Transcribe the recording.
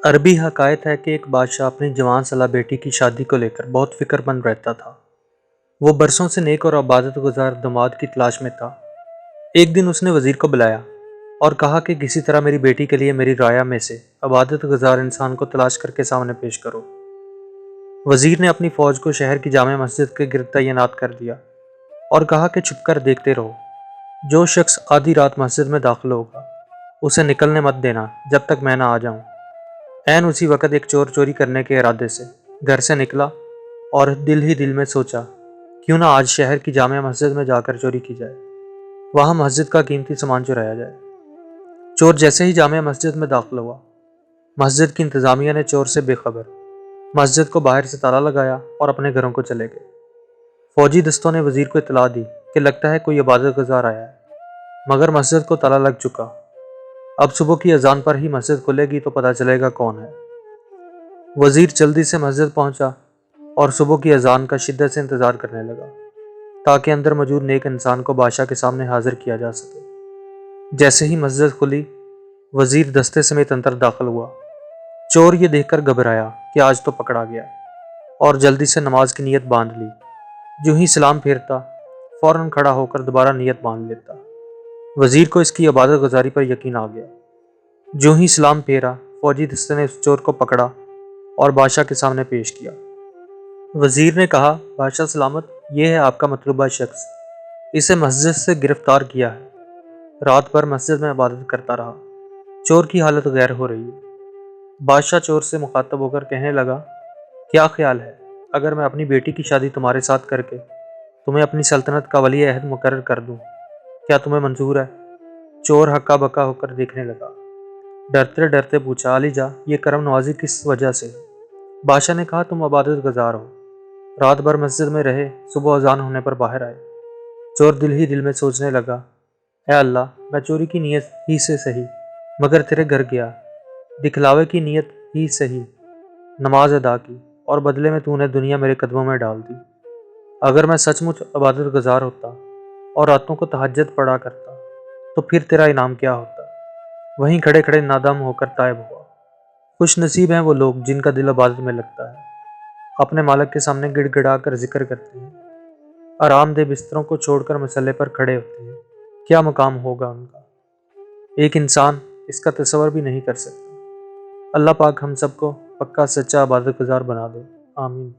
عربی حکایت ہے کہ ایک بادشاہ اپنی جوان سالہ بیٹی کی شادی کو لے کر بہت فکر مند رہتا تھا۔ وہ برسوں سے نیک اور عبادت گزار داماد کی تلاش میں تھا۔ ایک دن اس نے وزیر کو بلایا اور کہا کہ کسی طرح میری بیٹی کے لیے میری رعایا میں سے عبادت گزار انسان کو تلاش کر کے سامنے پیش کرو۔ وزیر نے اپنی فوج کو شہر کی جامع مسجد کے گرد تعینات کر دیا اور کہا کہ چھپ کر دیکھتے رہو۔ جو شخص آدھی رات مسجد میں داخل ہوگا اسے نکلنے مت دینا جب تک میں نہ آ جاؤں۔ عین اسی وقت ایک چور چوری کرنے کے ارادے سے گھر سے نکلا اور دل ہی دل میں سوچا کیوں نہ آج شہر کی جامع مسجد میں جا کر چوری کی جائے، وہاں مسجد کا قیمتی سامان چرایا جائے۔ چور جیسے ہی جامع مسجد میں داخل ہوا، مسجد کی انتظامیہ نے چور سے بے خبر مسجد کو باہر سے تالا لگایا اور اپنے گھروں کو چلے گئے۔ فوجی دستوں نے وزیر کو اطلاع دی کہ لگتا ہے کوئی عبادت گزار آیا ہے، مگر مسجد کو تالا لگ چکا۔ اب صبح کی اذان پر ہی مسجد کھلے گی تو پتہ چلے گا کون ہے۔ وزیر جلدی سے مسجد پہنچا اور صبح کی اذان کا شدت سے انتظار کرنے لگا تاکہ اندر موجود نیک انسان کو بادشاہ کے سامنے حاضر کیا جا سکے۔ جیسے ہی مسجد کھلی، وزیر دستے سمیت اندر داخل ہوا۔ چور یہ دیکھ کر گھبرایا کہ آج تو پکڑا گیا اور جلدی سے نماز کی نیت باندھ لی۔ جو ہی سلام پھیرتا فوراً کھڑا ہو کر دوبارہ نیت باندھ لیتا۔ وزیر کو اس کی عبادت گزاری پر یقین آ گیا۔ جو ہی سلام پھیرا، فوجی دستے نے اس چور کو پکڑا اور بادشاہ کے سامنے پیش کیا۔ وزیر نے کہا، بادشاہ سلامت، یہ ہے آپ کا مطلوبہ شخص، اسے مسجد سے گرفتار کیا ہے، رات بھر مسجد میں عبادت کرتا رہا، چور کی حالت غیر ہو رہی ہے۔ بادشاہ چور سے مخاطب ہو کر کہنے لگا، کیا خیال ہے اگر میں اپنی بیٹی کی شادی تمہارے ساتھ کر کے تمہیں اپنی سلطنت کا ولی عہد مقرر کر دوں؟ کیا تمہیں منظور ہے؟ چور ہکا بکا ہو کر دیکھنے لگا، ڈرتے ڈرتے پوچھا، علی جا، یہ کرم نوازی کس وجہ سے ہے؟ بادشاہ نے کہا، تم عبادت گزار ہو، رات بھر مسجد میں رہے، صبح اذان ہونے پر باہر آئے۔ چور دل ہی دل میں سوچنے لگا، اے اللہ، میں چوری کی نیت ہی سے صحیح مگر تیرے گھر گیا، دکھلاوے کی نیت ہی صحیح نماز ادا کی، اور بدلے میں تو نے دنیا میرے قدموں میں ڈال دی۔ اگر میں سچ مچ عبادت گزار ہوتا اور راتوں کو تہجد پڑھا کرتا تو پھر تیرا انعام کیا ہوتا؟ وہیں کھڑے کھڑے نادم ہو کر طائب ہوا۔ خوش نصیب ہیں وہ لوگ جن کا دل عبادت میں لگتا ہے، اپنے مالک کے سامنے گڑ گڑا کر ذکر کرتے ہیں، آرام دہ بستروں کو چھوڑ کر مسلح پر کھڑے ہوتے ہیں۔ کیا مقام ہوگا ان کا، ایک انسان اس کا تصور بھی نہیں کر سکتا۔ اللہ پاک ہم سب کو پکا سچا عبادت گزار بنا دے، آمین۔